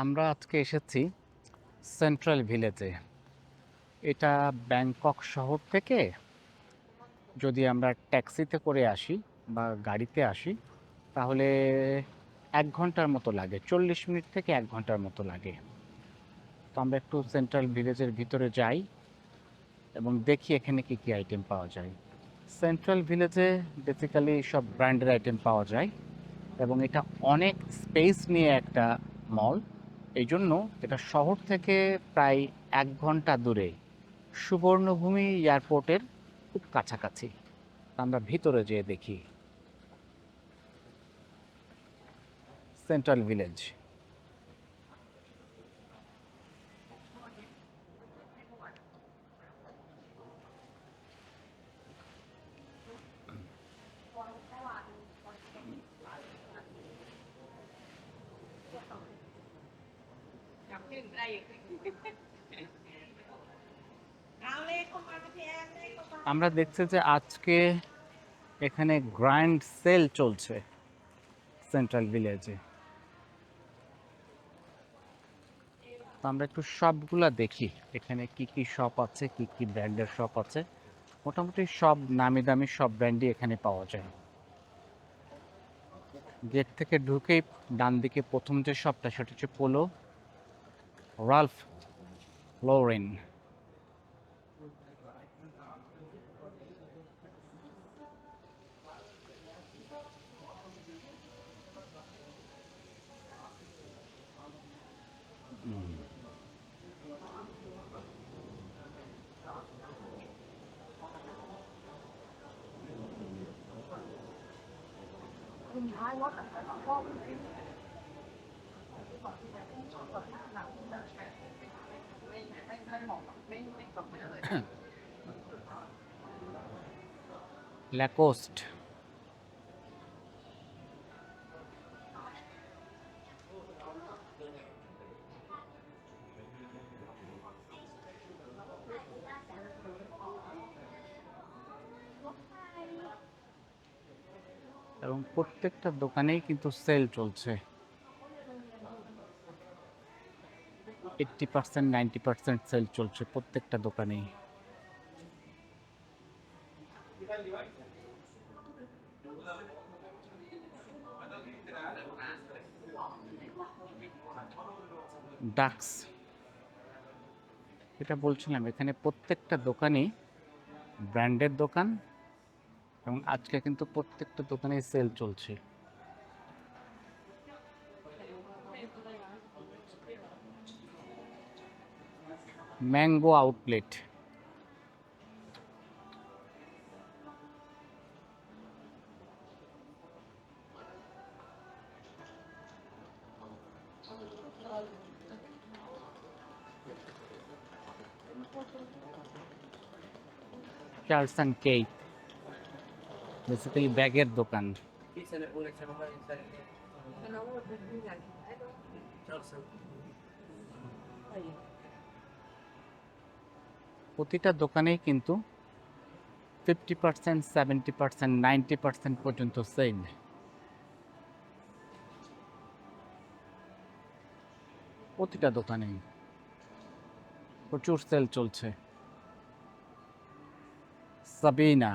আমরা আজকে এসেছি সেন্ট্রাল ভিলেজে। এটা ব্যাংকক শহর থেকে যদি আমরা ট্যাক্সিতে করে আসি বা গাড়িতে আসি তাহলে 1 ঘন্টার মতো লাগে, 40 মিনিট থেকে 1 ঘন্টার মতো লাগে। তো আমরা একটু সেন্ট্রাল ভিলেজের ভিতরে যাই এবং দেখি এখানে কি কি আইটেম পাওয়া যায়। সেন্ট্রাল ভিলেজে বেসিক্যালি সব ব্র্যান্ডের আইটেম পাওয়া যায় এবং এটা অনেক স্পেস নিয়ে একটা মল। এই জন্য এটা শহর থেকে প্রায় 1 ঘন্টা দূরে, সুবর্ণভূমি এয়ারপোর্টের খুব কাছাকাছি। আমরা ভিতরে যেয়ে দেখি সেন্ট্রাল ভিলেজ। আমরা দেখছি যে আজকে এখানে গ্র্যান্ড সেল চলছে সেন্ট্রাল ভিলেজে। তো আমরা একটু শপগুলা দেখি এখানে কি কি শপ আছে, কি কি ব্র্যান্ডের শপ আছে। মোটামুটি সব নামি দামি সব ব্র্যান্ডই এখানে পাওয়া যায়। গেট থেকে ঢুকেই ডান দিকে প্রথম যে শপটা সেটা হচ্ছে পোলো রালফ লরেন। ল্যাকোস্ট। এবং প্রত্যেকটা দোকানেই কিন্তু সেল চলছে, 80% 90% সেল চলছে প্রত্যেকটা দোকানেই। ডাক্স, এটা বলছিলাম এখানে প্রত্যেকটা দোকানই ব্র্যান্ডের দোকান এবং আজকে কিন্তু প্রত্যেকটা দোকানেই সেল চলছে। Mango outlet, Charles and Keith, basically ব্যাগের দোকান। প্রতিটা দোকানেই কিন্তু 50%, 70%, 90% পর্যন্ত সেল। প্রতিটা দোকানেই প্রচুর সেল চলছে। সাবিনা,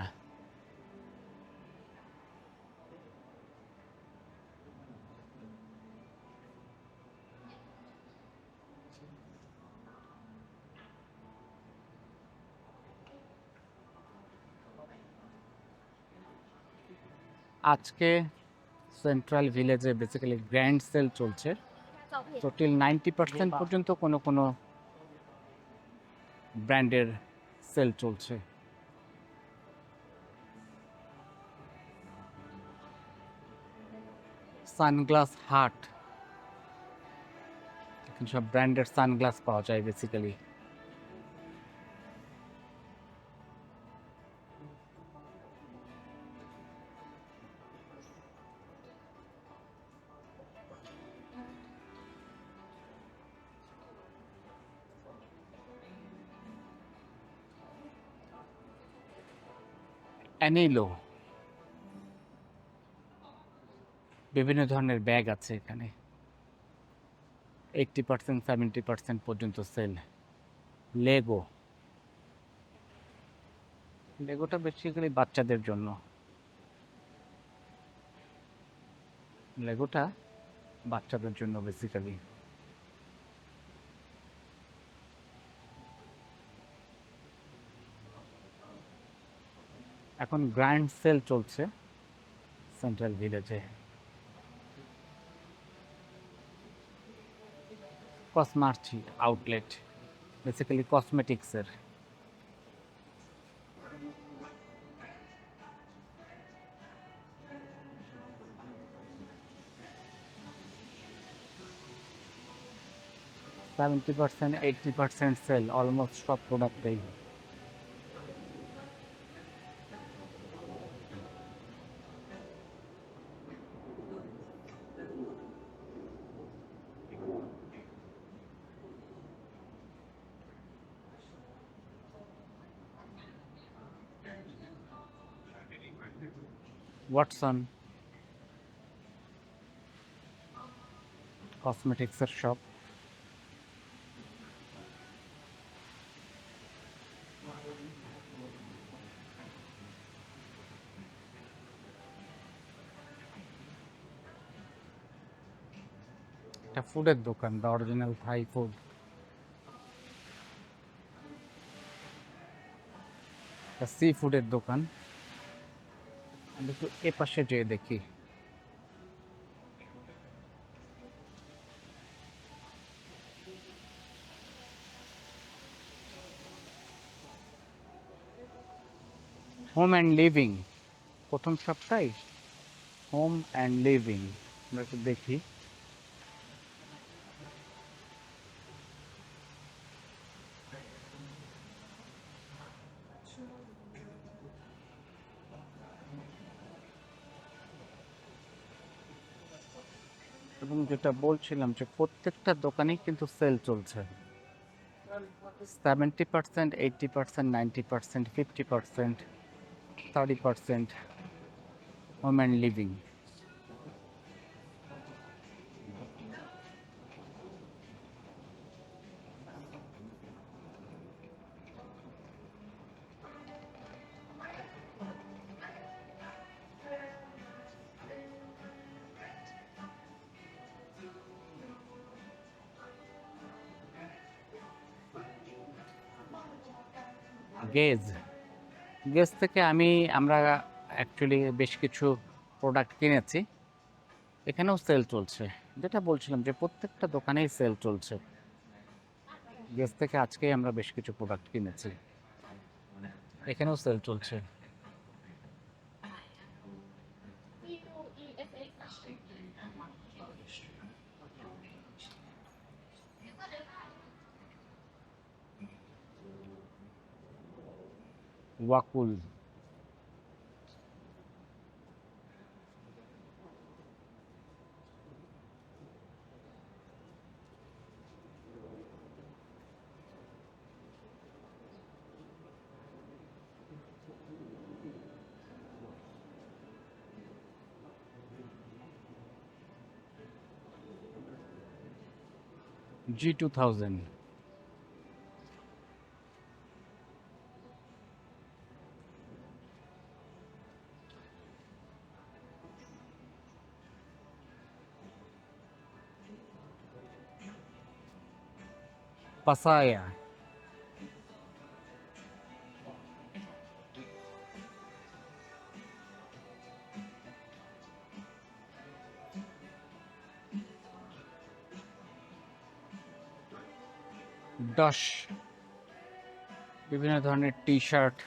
আজকে সেন্ট্রাল ভিলেজে বেসিক্যালি গ্র্যান্ড সেল চলছে। তো টিল 90% পর্যন্ত কোনো কোনো ব্র্যান্ডের সেল চলছে। সানগ্লাস হাট, এখানে সব ব্র্যান্ডের সানগ্লাস পাওয়া যায় বেসিক্যালি। অ্যানিলো, বিভিন্ন ধরনের ব্যাগ আছে এখানে। 80%, 70% পর্যন্ত সেল। লেগো, লেগোটা বেসিক্যালি বাচ্চাদের জন্য। লেগোটা বাচ্চাদের জন্য বেসিক্যালি। এখন গ্র্যান্ড সেল চলছে সেন্ট্রাল ভিলেজে। কসমার্চি আউটলেট, বেসিক্যালি কসমেটিক্সের। সেভেন্টি পার্সেন্ট 80% সেল অলমোস্ট সব প্রোডাক্টেই। ওয়াটসন কসমেটিক্সের শপ। একটা ফুডের দোকান, দ্য অরিজিনাল থাই ফুড। একটা সি ফুডের দোকান। আমি একটু এ পাশে যেয়ে দেখি। হোম অ্যান্ড লিভিং, প্রথম সপ্তাহে হোম অ্যান্ড লিভিং। আমরা একটু দেখি। এবং যেটা বলছিলাম যে প্রত্যেকটা দোকানেই কিন্তু সেল চলছে। 70%, 80%, 90%, 50%, 30% home and living. Gauge, gauge থেকে আমরা অ্যাকচুয়ালি বেশ কিছু প্রোডাক্ট কিনেছি। এখানেও সেল চলছে, যেটা বলছিলাম যে প্রত্যেকটা দোকানেই সেল চলছে। গেজ থেকে আজকেই আমরা বেশ কিছু প্রোডাক্ট কিনেছি, এখানেও সেল চলছে। ওয়াকুল, G2000, পাসায়া, ডস, বিভিন্ন ধরনের টি শার্ট।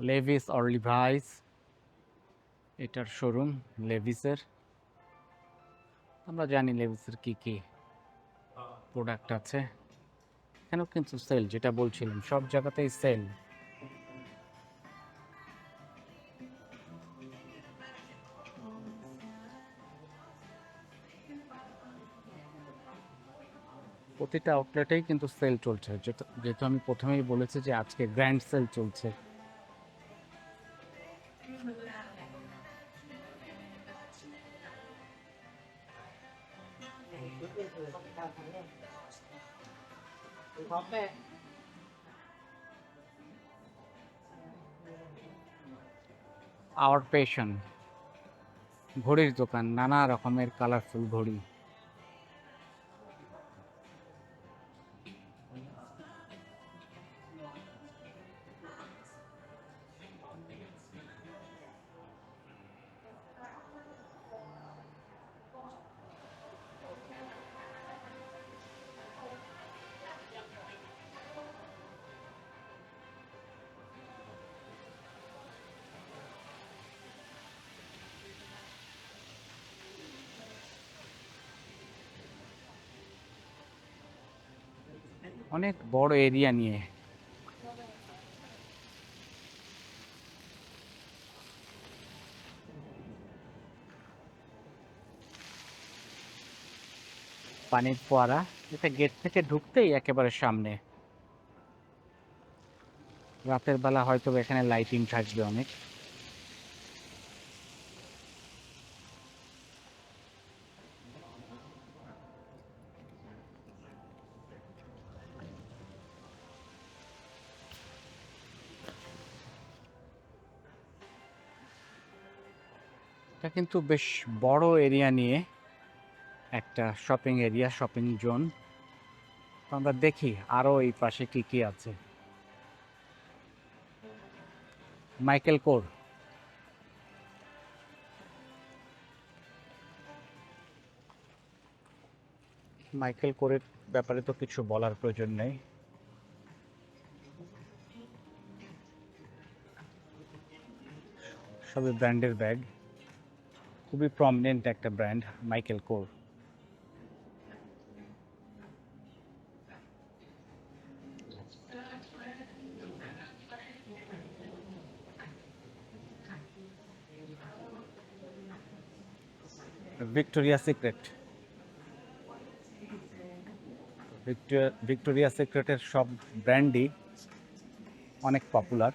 লেভিস অর লিভাইস, এটার শোরুম লেভিসের। আমরা জানি লেভিসের কি কি প্রোডাক্ট আছে। এখানেও কিন্তু সেল, যেটা বলছিলাম সব জায়গাতেই সেল। প্রতিটা আউটলেটেই কিন্তু সেল চলছে, যেটা যেহেতু আমি প্রথমেই বলেছি যে আজকে গ্র্যান্ড সেল চলছে। আওয়ার পেশন ঘড়ির দোকান, নানা রকমের কালারফুল ঘড়ি। অনেক বড় এরিয়া নিয়ে। পানির ফোয়ারা, এটা গেট থেকে ঢুকতেই একেবারে সামনে। রাতের বেলা হয়তো এখানে লাইটিং থাকবে অনেক। এটা কিন্তু বেশ বড় এরিয়া নিয়ে একটা শপিং এরিয়া, শপিং জোন। আমরা দেখি আরো এই পাশে কি কি আছে। মাইকেল কোর, মাইকেল কোরের ব্যাপারে তো কিছু বলার প্রয়োজন নেই। সবই ব্র্যান্ডের ব্যাগ, খুবই প্রমিনেন্ট একটা brand Michael Kors. Victoria Secret, Victoria সিক্রেটের সব ব্র্যান্ডই অনেক পপুলার।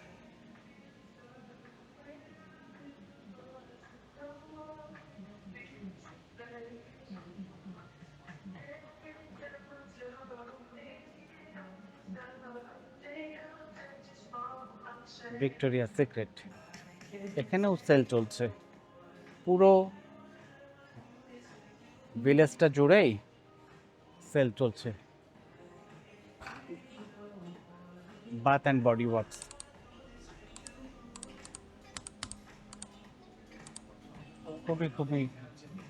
ভিক্টোরিয়া সিক্রেট এখানেও সেল চলছে, পুরো ভিলেজটা জুড়েই সেল চলছে। বাথ অ্যান্ড বডি ওয়ার্কস, খুবই খুবই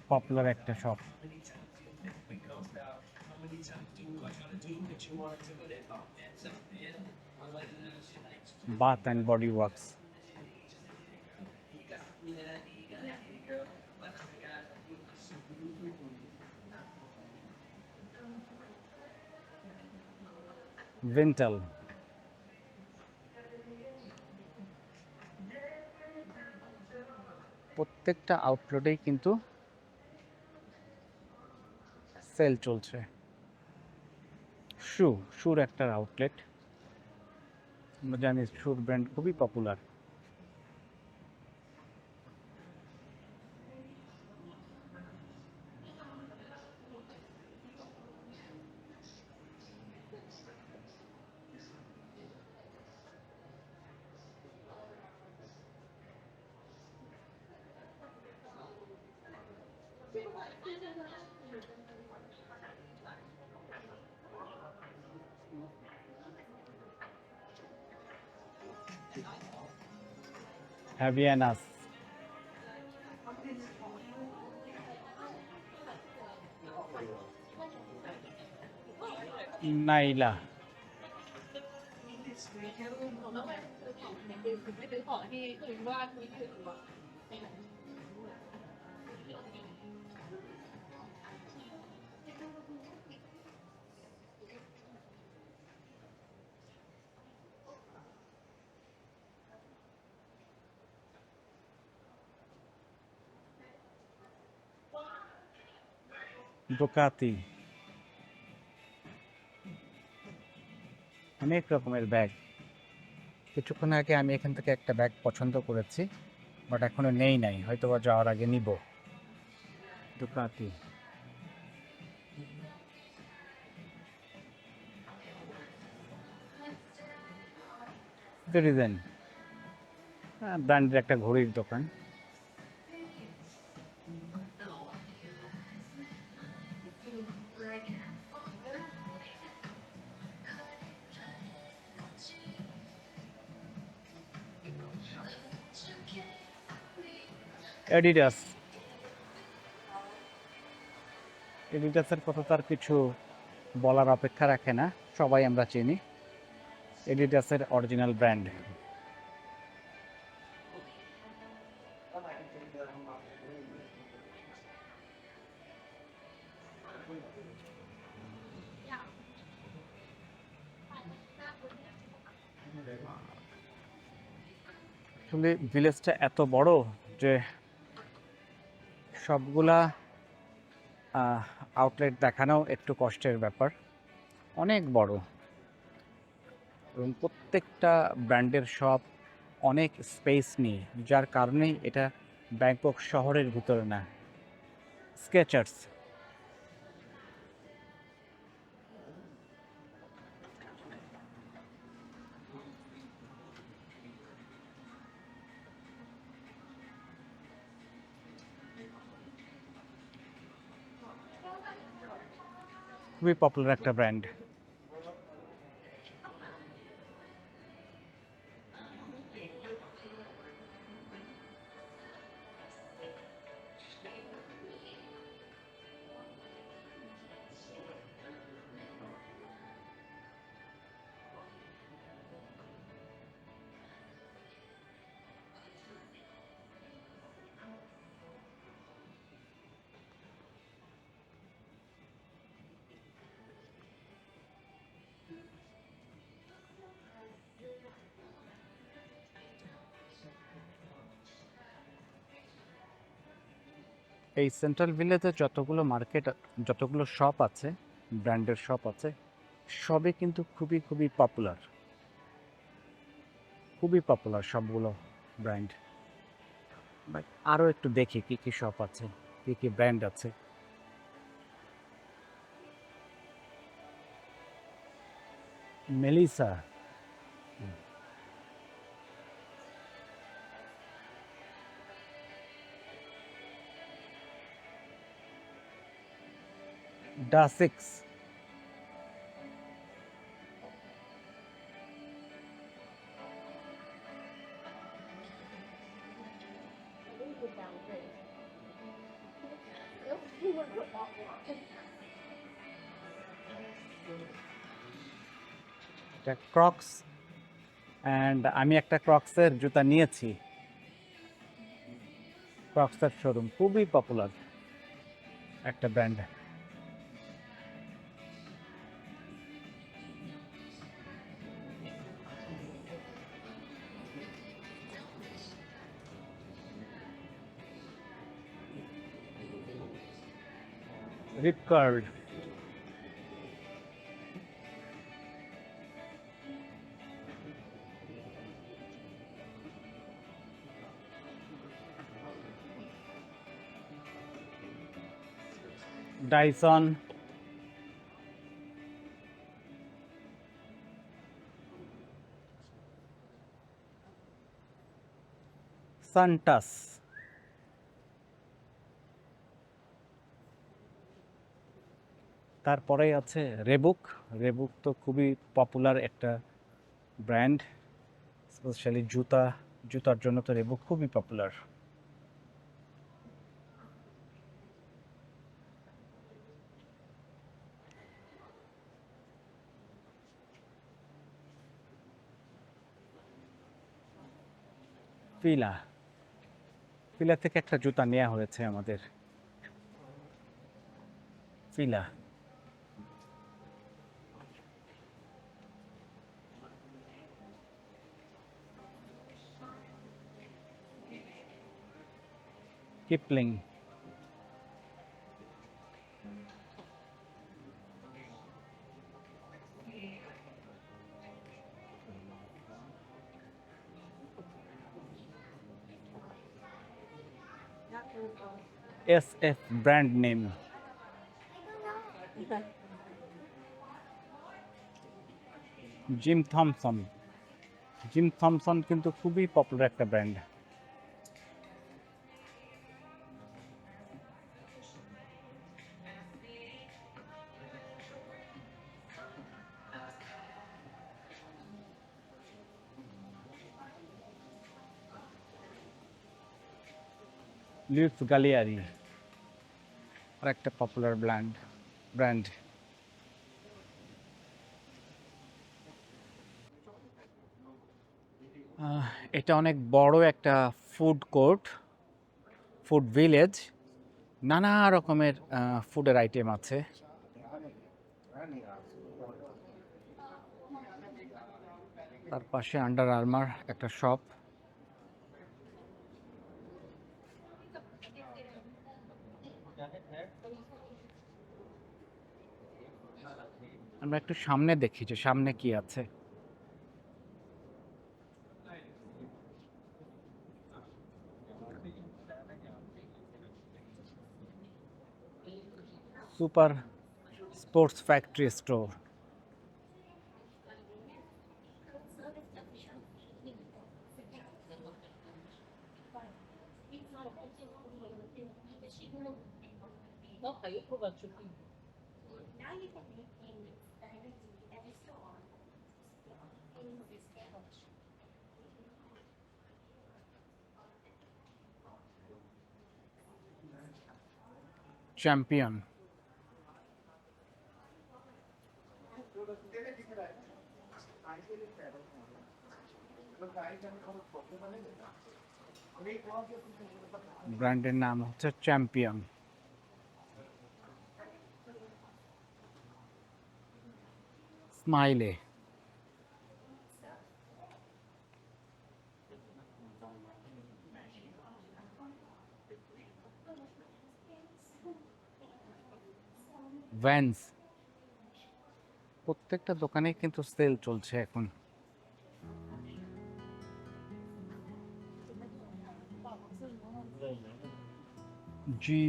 পপুলার একটা shop. Bath and Body Works, ভেন্টাল, প্রত্যেকটা আউটলেটেই কিন্তু সেল চলছে। শুর একটা আউটলেট, আমরা জানি শুর ব্র্যান্ড খুবই পপুলার। হ্যাভিয়ানাস, নাইলা, ডোকাতি, অনেক রকমের ব্যাগ। কিছুক্ষণ আগে আমি এখান থেকে একটা ব্যাগ পছন্দ করেছি, বাট এখনো নেই নাই, হয়তো বা যাওয়ার আগে নিব। দুকাতি রিজেন ব্র্যান্ডের একটা ঘড়ির দোকান। অ্যাডিডাস, এডিডাসের কথা তার কিছু বলার অপেক্ষা রাখে না, সবাই আমরা চিনি এডিডাসের অরিজিনাল ব্র্যান্ড। আসলে ভিলেজটা এত বড় যে সবগুলা আউটলেট দেখানো একটু কষ্টের ব্যাপার, অনেক বড় এবং প্রত্যেকটা ব্র্যান্ডের শপ অনেক স্পেস নিয়ে, যার কারণেই এটা ব্যাংকক শহরের ভিতরে না। স্কেচার্স, খুবই পপুলার একটা ব্র্যান্ড। এই সেন্ট্রাল ভিলেজে যতগুলো মার্কেট, যতগুলো শপ আছে, ব্র্যান্ডের শপ আছে, সবই কিন্তু খুবই খুবই পপুলার, খুবই পপুলার সবগুলো ব্র্যান্ড। বাট আরও একটু দেখি কি কি শপ আছে, কি কি ব্র্যান্ড আছে। মেলিসা, ডাসিক্স, এটা ক্রক্স, অ্যান্ড আমি একটা ক্রক্সের জুতা নিয়েছি। ক্রক্সের শোরুম খুবই পপুলার একটা ব্র্যান্ড। রিপকার্ড, ডাইসন, সানটাস, তারপরে আছে রেবুক। রেবুক তো খুবই পপুলার একটা ব্র্যান্ড, স্পেশালি জুতার জন্য তো রেবুক খুবই পপুলার। ফিলা, ফিলা থেকে একটা জুতা নেওয়া হয়েছে আমাদের। Fila, Kipling, SF brand name. Jim Thompson. Jim Thompson কিন্তু খুবই পপুলার একটা ব্র্যান্ড। লিভস গালিয়ারি আর একটা পপুলার ব্র্যান্ড। এটা অনেক বড় একটা ফুড কোর্ট, ফুড ভিলেজ। নানা রকমের ফুডের আইটেম আছে। তার পাশে আন্ডার আর্মার একটা শপ। আমরা একটু সামনে দেখি যে সামনে কি আছে। Super sports factory store. Champion. ব্র্যান্ডের নাম হচ্ছে চ্যাম্পিয়ন। স্মাইলে। ভ্যান্স। প্রত্যেকটা দোকানে কিন্তু সেল চলছে এখন। জি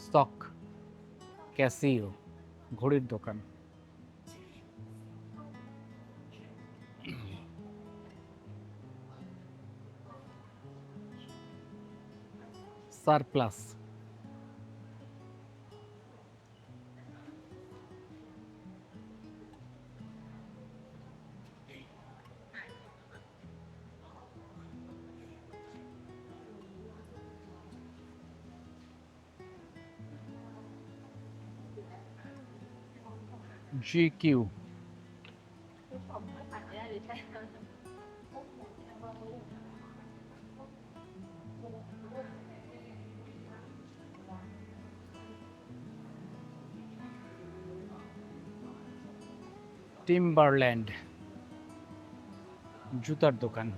স্টক ক্যাসিও, ঘড়ির দোকান। সারপ্লাস। GQ। টিম্বারল্যান্ড, জুতার দোকান।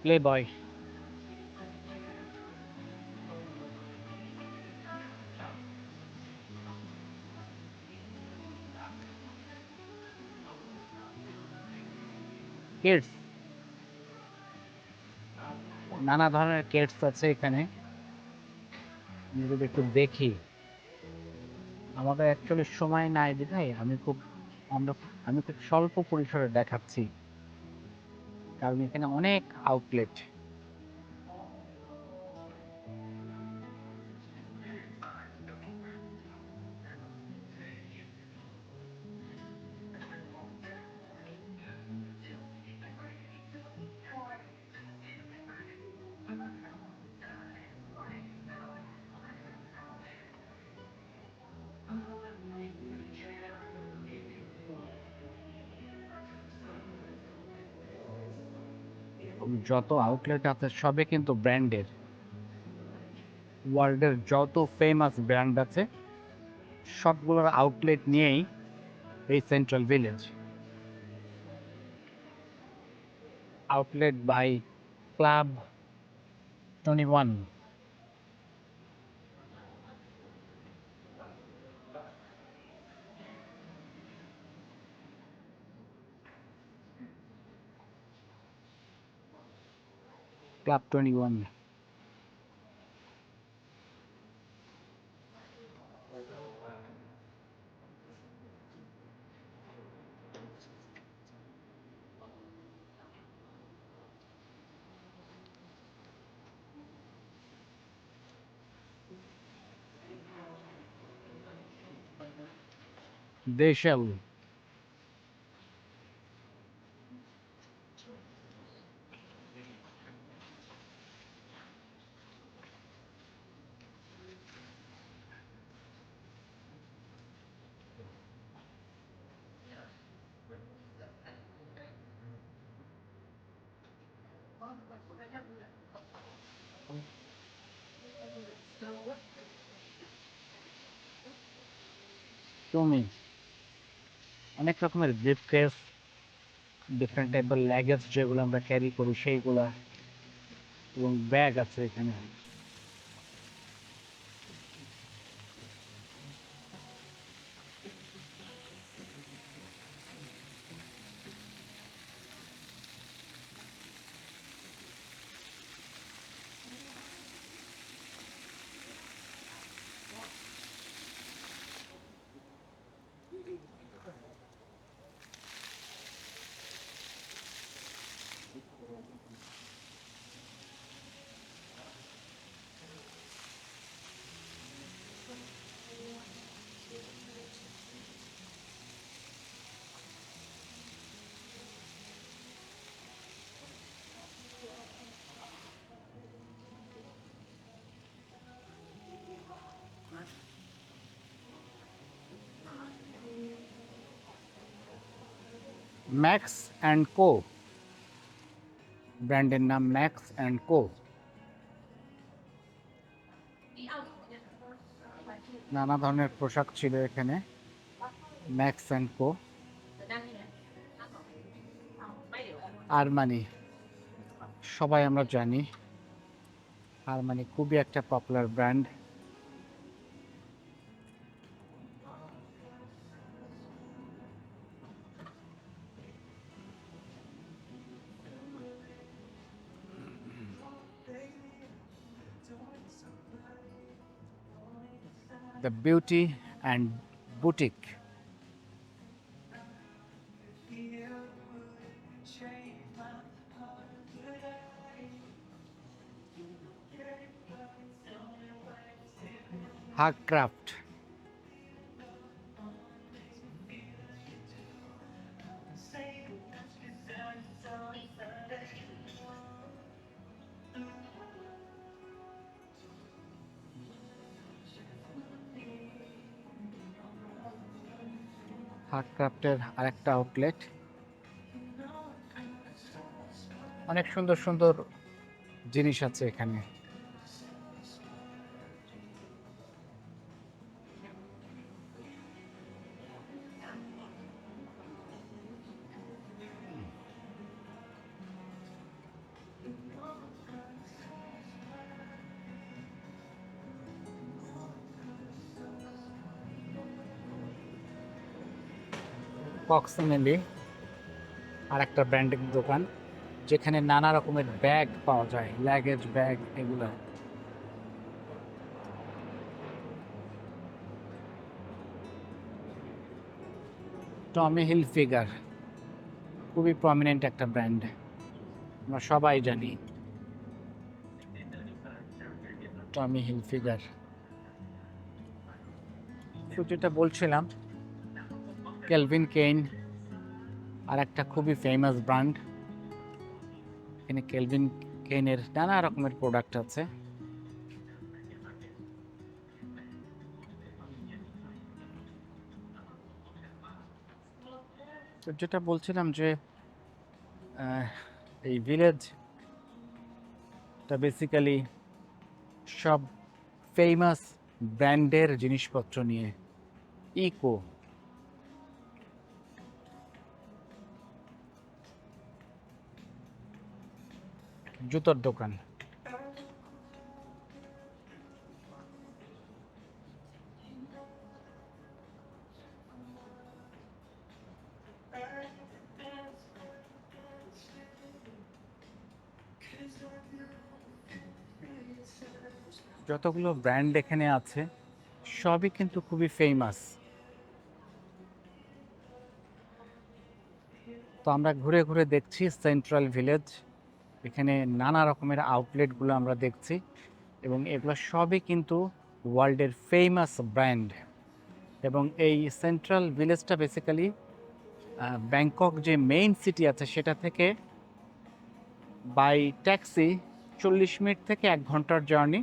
প্লেবয়। কিডস, নানা ধরনের কিডস আছে এখানে। আমি যদি একটু দেখি, আমাদের অ্যাকচুয়ালি সময় নাই বিধায় আমি খুব স্বল্প পরিসরে দেখাচ্ছি, কারণ এখানে অনেক আউটলেট। যত আউটলেট আছে সবে কিন্তু ব্র্যান্ডের। ওয়ার্ল্ডের যত ফেমাস ব্র্যান্ড আছে সবগুলোর আউটলেট নিয়েই এই Central Village. Outlet by Club 21। Club 21। Deshal. তুমি অনেক রকমের ব্রিফকেস, ডিফারেন্ট টাইপের লাগেজ যেগুলো আমরা ক্যারি করি সেইগুলা, এবং ব্যাগ আছে এখানে। ম্যাক্স অ্যান্ড কো, ব্র্যান্ডের নাম ম্যাক্স অ্যান্ড কো। নানা ধরনের পোশাক ছিল এখানে। ম্যাক্স অ্যান্ড কো, আরমানি, সবাই আমরা জানি আরমানি খুবই একটা popular brand. The beauty and boutique. Hug Craft. Hug ক্রাফটের আরেকটা আউটলেট। অনেক সুন্দর সুন্দর জিনিস আছে এখানে। প্রক্সিমেলি আর একটা ব্র্যান্ডিং দোকান, যেখানে নানা রকমের ব্যাগ পাওয়া যায়, লাগেজ ব্যাগ এগুলো। টমি হিলফিগার খুবই প্রমিনেন্ট একটা ব্র্যান্ড, আমরা সবাই জানি টমি হিলফিগার। তো যেটা বলছিলাম, ক্যালভিন কেইন আর একটা খুবই ফেমাস ব্র্যান্ড। এখানে ক্যালভিন কেইনের নানা রকমের প্রোডাক্ট আছে। তো যেটা বলছিলাম যে এই ভিলেজটা বেসিক্যালি সব ফেমাস ব্র্যান্ডের জিনিসপত্র নিয়ে। ইকো, জুতোর দোকান। যতগুলো ব্র্যান্ড এখানে আছে সবই কিন্তু খুবই ফেমাস। তো আমরা ঘুরে ঘুরে দেখছি সেন্ট্রাল ভিলেজ। এখানে নানা রকমের আউটলেটগুলো আমরা দেখছি এবং এগুলো সবই কিন্তু ওয়ার্ল্ডের ফেমাস ব্র্যান্ড। এবং এই সেন্ট্রাল ভিলেজটা বেসিক্যালি ব্যাংকক যে মেইন সিটি আছে সেটা থেকে বাই ট্যাক্সি 40 মিনিট থেকে 1 ঘন্টার জার্নি,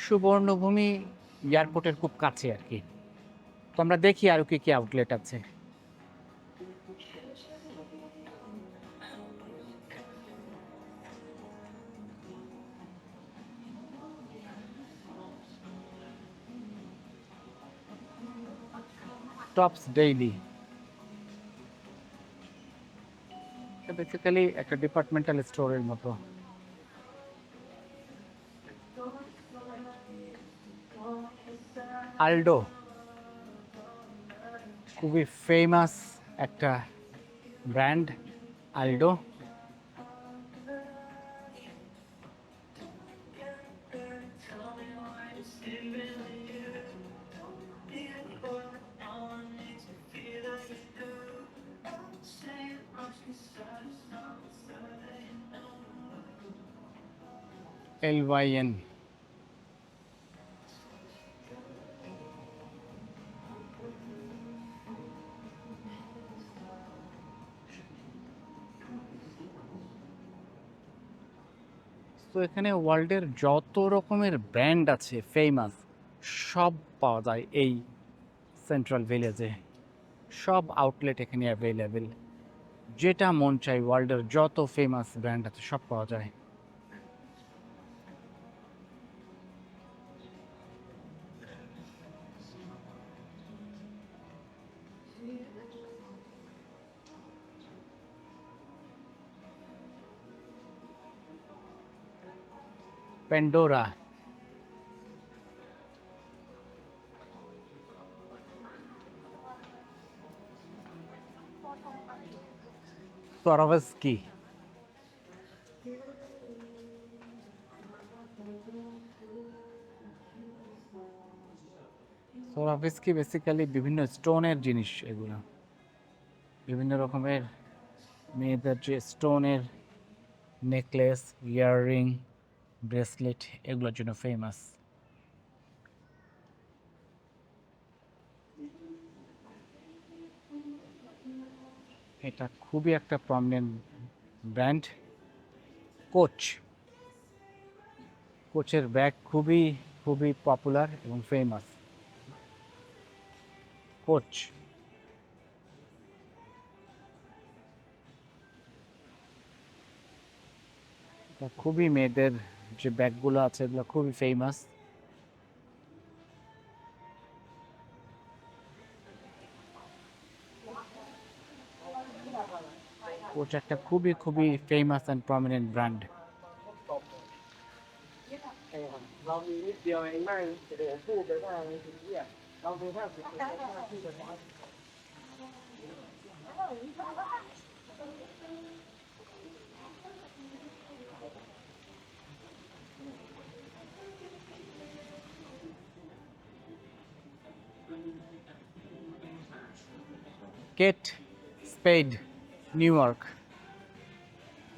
সুবর্ণভূমি এয়ারপোর্টের খুব কাছে আর কি। তো আমরা দেখি আরও কী কী আউটলেট আছে। টপস ডেইলি বেসিক্যালি একটা ডিপার্টমেন্টাল স্টোরের মতো। আলডো খুবই ফেমাস একটা ব্র্যান্ড, আলডো। LYN। তো এখানে ওয়ার্ল্ডের যত রকমের ব্র্যান্ড আছে ফেমাস সব পাওয়া যায় এই সেন্ট্রাল ভিলেজে। সব আউটলেট এখানে অ্যাভেলেবেল। যেটা মন চাই ওয়ার্ল্ডের যত ফেমাস ব্র্যান্ড আছে সব পাওয়া যায়। প্যান্ডোরা, সরোভস্কি। সরোভস্কি বেসিক্যালি বিভিন্ন স্টোনের জিনিস, এগুলো বিভিন্ন রকমের মেয়েদের যে স্টোনের নেকলেস, ইয়াররিং, ব্রেসলেট এগুলোর জন্য ফেমাস। এটা খুবই একটা প্রমিনেন্ট ব্র্যান্ড। কোচ, কোচের ব্যাগ খুবই খুবই পপুলার এবং ফেমাস। কোচ খুবই, মেয়েদের যে ব্যাগগুলো আছে এগুলো খুবই ফেমাস। কোচ একটা খুবই খুবই famous and prominent brand. เรามีนิดเดียวเองนั่งเดี๋ยวพูดไปว่าอะไรถึงเนี่ยเราเป็นแค่สิบเปอร์เซ็นต์หน้าที่กันน้อย Kate Spade, New York,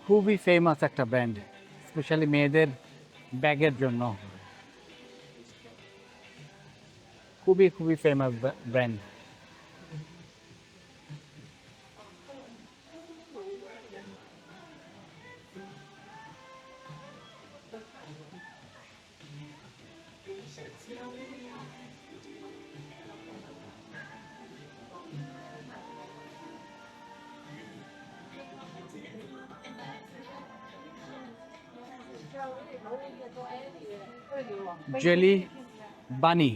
খুবই ফেমাস একটা ব্র্যান্ড, স্পেশালি মেয়েদের ব্যাগের জন্য। খুবই খুবই famous brand. Jelly Bunny,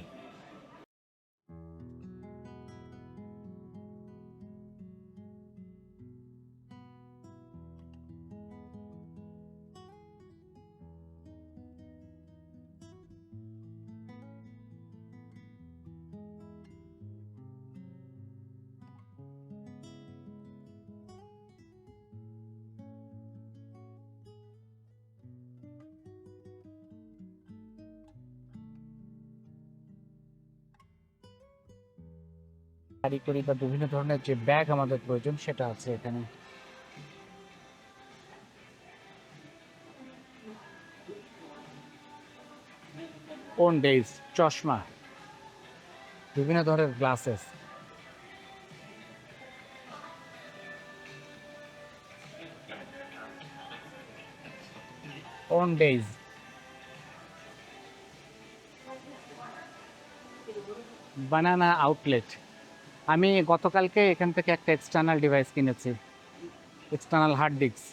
carry করি বা বিভিন্ন ধরনের যে ব্যাগ আমাদের প্রয়োজন সেটা আছে এখানে। ওনডেজ, চশমা, বিভিন্ন ধরনের গ্লাসেস। ওনডেজ, বানানা আউটলেট। আমি গতকালকে এখান থেকে একটা এক্সটার্নাল ডিভাইস কিনেছি, external hard disk,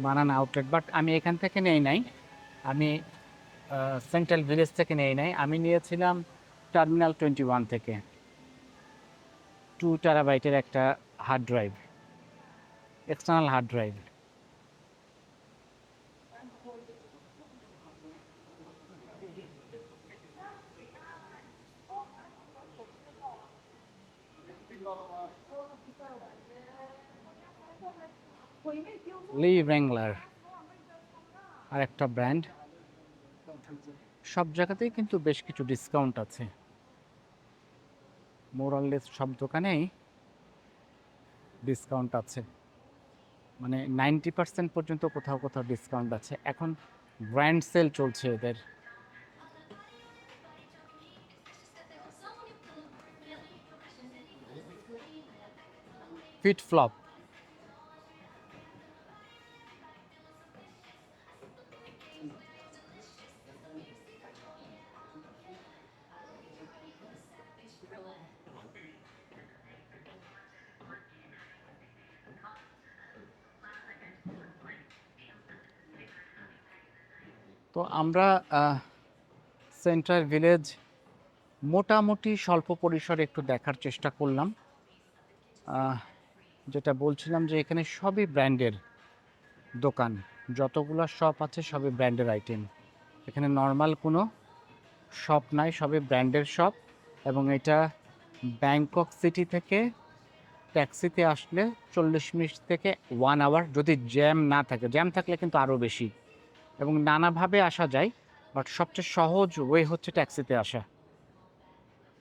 Banana outlet. But আমি এখান থেকে নেই নাই, আমি সেন্ট্রাল ভিলেজ থেকে নেই নাই, আমি নিয়েছিলাম টার্মিনাল 21 থেকে 2 টেরাবাইটের একটা hard drive, external hard drive. Lee Wrangler আর একটা ব্র্যান্ড। সব জায়গাতেই কিন্তু বেশ কিছু ডিসকাউন্ট আছে, মোরাললেস সব দোকানেই ডিসকাউন্ট আছে, মানে 90% পর্যন্ত কোথাও কোথাও ডিসকাউন্ট আছে। এখন ব্র্যান্ড সেল চলছে এদের। ফিট ফ্লপ, তো আমরা সেন্ট্রাল ভিলেজ মোটামুটি স্বল্প পরিসরে একটু দেখার চেষ্টা করলাম। যেটা বলছিলাম যে এখানে সবই ব্র্যান্ডের দোকান, যতগুলো শপ আছে সবই ব্র্যান্ডের আইটেম। এখানে নর্মাল কোনো শপ নাই, সবই ব্র্যান্ডের শপ। এবং এটা ব্যাংকক সিটি থেকে ট্যাক্সিতে আসলে 40 মিনিট থেকে 1 আওয়ার, যদি জ্যাম না থাকে। জ্যাম থাকলে কিন্তু আরও বেশি, এবং নানাভাবে আসা যায়। বাট সবচেয়ে সহজ ওয়ে হচ্ছে ট্যাক্সিতে আসা।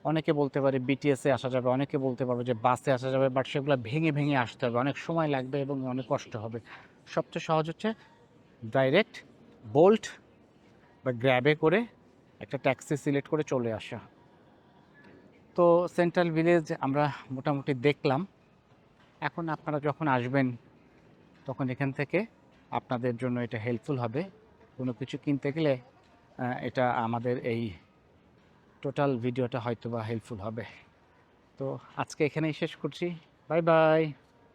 অনেকে বলতে পারে বিটিএসে আসা যাবে, অনেকে বলতে পারবে যে বাসে আসা যাবে, বাট সেগুলো ভেঙে ভেঙে আসতে হবে, অনেক সময় লাগবে এবং অনেক কষ্ট হবে। সবচেয়ে সহজ হচ্ছে ডাইরেক্ট বোল্ট বা গ্র্যাবে করে একটা ট্যাক্সি সিলেক্ট করে চলে আসা। তো সেন্ট্রাল ভিলেজ আমরা মোটামুটি দেখলাম। এখন আপনারা যখন আসবেন তখন এখান থেকে আপনাদের জন্য এটা হেল্পফুল হবে। কোনো কিছু কিনতে গেলে এটা আমাদের এই টোটাল ভিডিওটা হয়তো বা হেল্পফুল হবে। তো আজকে এখানেই শেষ করছি। Bye bye.